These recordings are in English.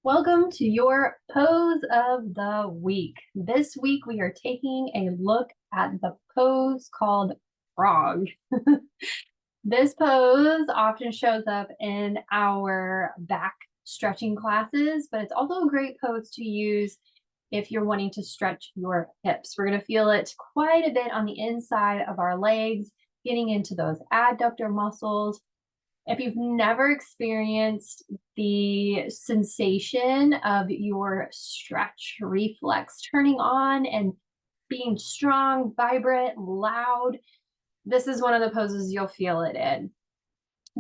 Welcome to your pose of the week. This week we are taking a look at the pose called frog. This pose often shows up in our back stretching classes, but it's also a great pose to use if you're wanting to stretch your hips. We're going to feel it quite a bit on the inside of our legs, getting into those adductor muscles. If you've never experienced the sensation of your stretch reflex turning on and being strong, vibrant, loud, this is one of the poses you'll feel it in.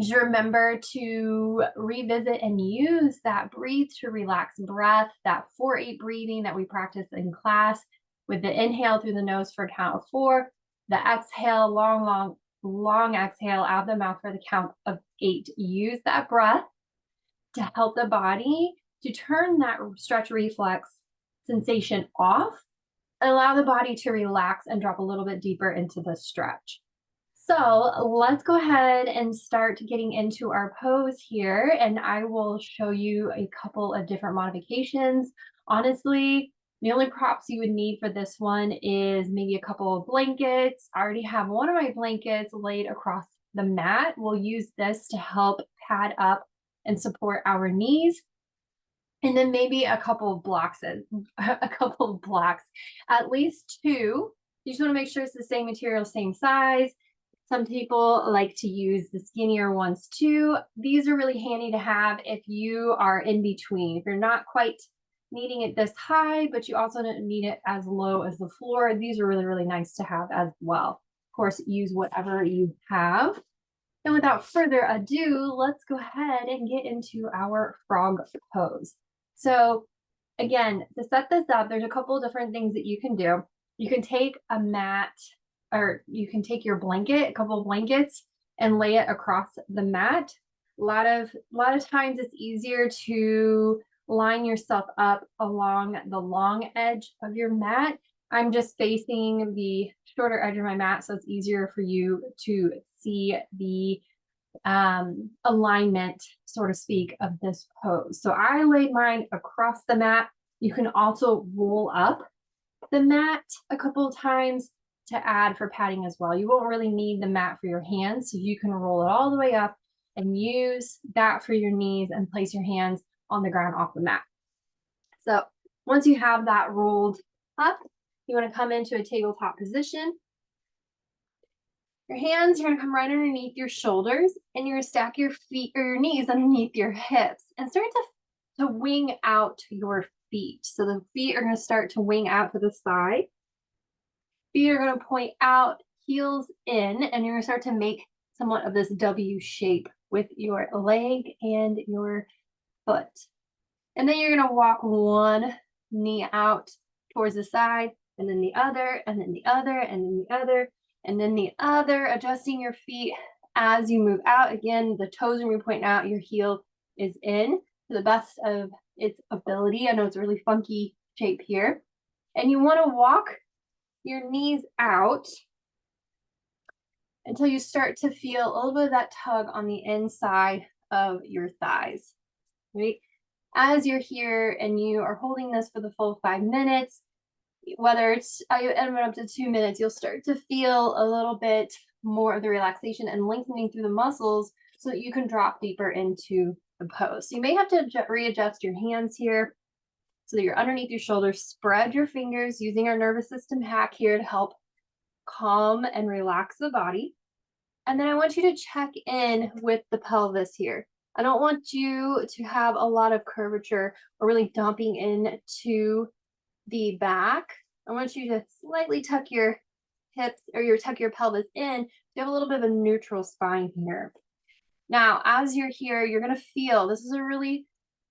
Just remember to revisit and use that breathe to relax breath, that 4-8 breathing that we practice in class with the inhale through the nose for a count of 4, the exhale, long exhale out of the mouth for the count of 8. Use that breath to help the body to turn that stretch reflex sensation off and allow the body to relax and drop a little bit deeper into the stretch. So let's go ahead and start getting into our pose here, and I will show you a couple of different modifications. Honestly, the only props you would need for this one is maybe a couple of blankets. I already have one of my blankets laid across the mat. We'll use this to help pad up and support our knees. And then maybe a couple of blocks, at least 2. You just want to make sure it's the same material, same size. Some people like to use the skinnier ones too. These are really handy to have if you are in between. If you're not quite needing it this high, but you also don't need it as low as the floor, these are really, really nice to have as well. Of course, use whatever you have. And without further ado, let's go ahead and get into our frog pose. So again, to set this up, there's a couple of different things that you can do. You can take a mat, or you can take your blanket, a couple of blankets, and lay it across the mat. A lot of times it's easier to line yourself up along the long edge of your mat. I'm just facing the shorter edge of my mat, so it's easier for you to see the alignment, so to speak, of this pose. So I laid mine across the mat. You can also roll up the mat a couple of times to add for padding as well. You won't really need the mat for your hands, so you can roll it all the way up and use that for your knees and place your hands on the ground off the mat. So once you have that rolled up, you want to come into a tabletop position. Your hands are going to come right underneath your shoulders, and you're going to stack your feet or your knees underneath your hips and start to wing out your feet. So the feet are going to start to wing out to the side. Feet are going to point out, heels in, and you're going to start to make somewhat of this W shape with your leg and your foot. And then you're going to walk one knee out towards the side, and then the other, and then the other, and then the other, and then the other, adjusting your feet as you move out. Again, the toes are going to point out, your heel is in to the best of its ability. I know it's a really funky shape here. And you want to walk your knees out until you start to feel a little bit of that tug on the inside of your thighs, right? As you're here and you are holding this for the full 5 minutes, whether it's up to 2 minutes, you'll start to feel a little bit more of the relaxation and lengthening through the muscles so that you can drop deeper into the pose. So you may have to readjust your hands here so that you're underneath your shoulders. Spread your fingers using our nervous system hack here to help calm and relax the body. And then I want you to check in with the pelvis here. I don't want you to have a lot of curvature or really dumping into the back. I want you to slightly tuck your hips or tuck your pelvis in. You have a little bit of a neutral spine here. Now, as you're here, you're going to feel this is a really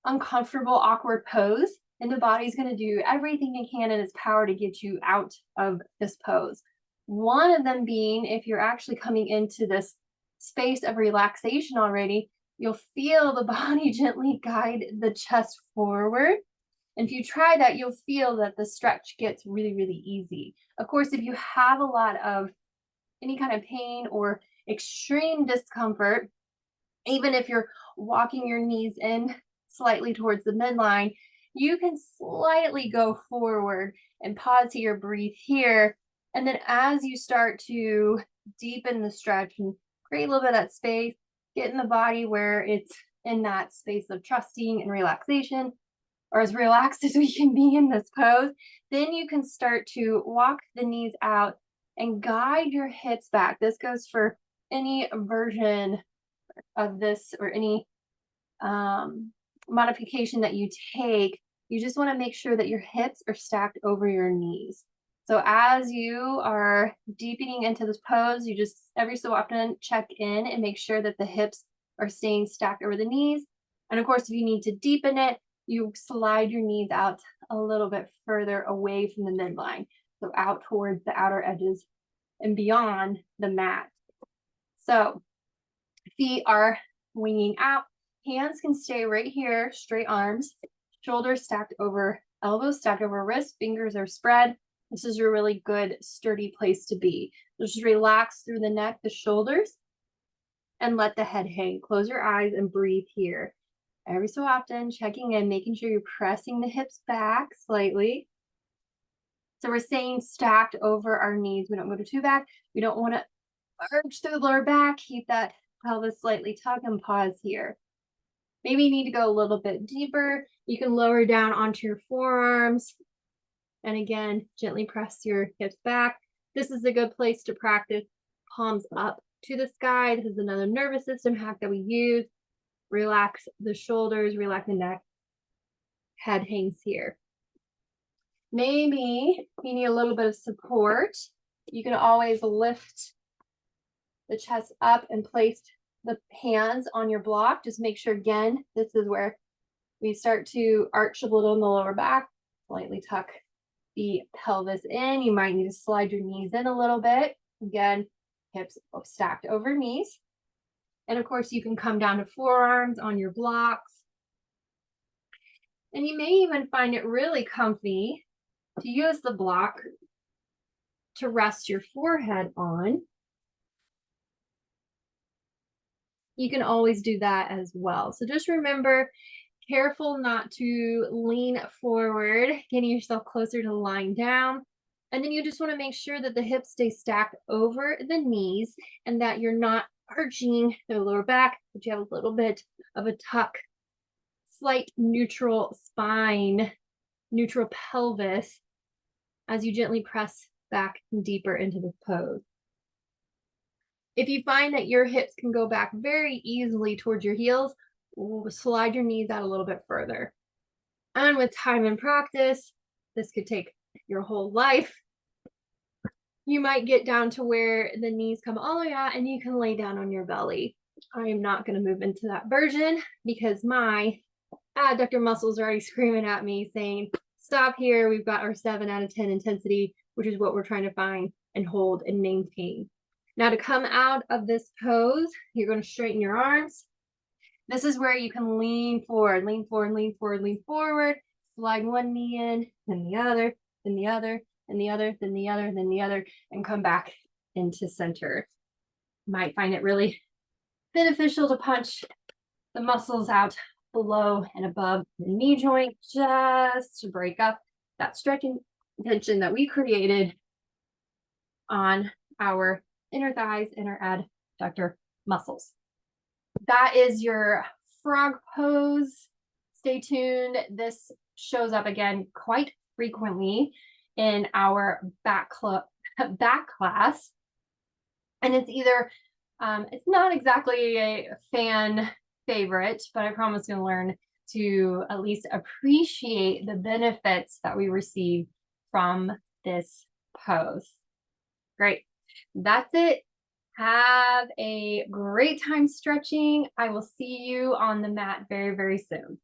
uncomfortable, awkward pose, and the body's going to do everything it can in its power to get you out of this pose. One of them being, if you're actually coming into this space of relaxation already, you'll feel the body gently guide the chest forward. And if you try that, you'll feel that the stretch gets really, really easy. Of course, if you have a lot of any kind of pain or extreme discomfort, even if you're walking your knees in slightly towards the midline, you can slightly go forward and pause here, breathe here. And then as you start to deepen the stretch and create a little bit of that space, get in the body where it's in that space of trusting and relaxation, or as relaxed as we can be in this pose, then you can start to walk the knees out and guide your hips back. This goes for any version of this or any modification that you take. You just want to make sure that your hips are stacked over your knees. So as you are deepening into this pose, you just every so often check in and make sure that the hips are staying stacked over the knees. And of course, if you need to deepen it, you slide your knees out a little bit further away from the midline. So out towards the outer edges and beyond the mat. So feet are winging out. Hands can stay right here, straight arms, shoulders stacked over elbows, stacked over wrists, fingers are spread. This is a really good, sturdy place to be. Just relax through the neck, the shoulders, and let the head hang. Close your eyes and breathe here. Every so often, checking in, making sure you're pressing the hips back slightly. So we're staying stacked over our knees. We don't go too back. We don't want to arch through the lower back. Keep that pelvis slightly tucked and pause here. Maybe you need to go a little bit deeper. You can lower down onto your forearms. And again, gently press your hips back. This is a good place to practice palms up to the sky. This is another nervous system hack that we use. Relax the shoulders, relax the neck. Head hangs here. Maybe you need a little bit of support. You can always lift the chest up and place the hands on your block. Just make sure, again, this is where we start to arch a little in the lower back, slightly tuck the pelvis in. You might need to slide your knees in a little bit. Again, hips stacked over knees. And of course, you can come down to forearms on your blocks. And you may even find it really comfy to use the block to rest your forehead on. You can always do that as well. So just remember, careful not to lean forward, getting yourself closer to lying down. And then you just want to make sure that the hips stay stacked over the knees and that you're not arching the lower back, but you have a little bit of a tuck, slight neutral spine, neutral pelvis as you gently press back deeper into the pose. If you find that your hips can go back very easily towards your heels, slide your knees out a little bit further. And with time and practice, this could take your whole life. You might get down to where the knees come all the way out and you can lay down on your belly. I am not going to move into that version because my adductor muscles are already screaming at me saying, stop here. We've got our 7 out of 10 intensity, which is what we're trying to find and hold and maintain. Now to come out of this pose, you're going to straighten your arms. This is where you can lean forward, lean forward, lean forward, lean forward. Slide one knee in, then the other, then the other, and the other, then the other, then the other, and come back into center. Might find it really beneficial to punch the muscles out below and above the knee joint just to break up that stretching tension that we created on our inner thighs and our adductor muscles. That is your frog pose. Stay tuned. This shows up again quite frequently in our back class. And it's either, it's not exactly a fan favorite, but I promise you'll learn to at least appreciate the benefits that we receive from this pose. Great. That's it. Have a great time stretching. I will see you on the mat very, very soon.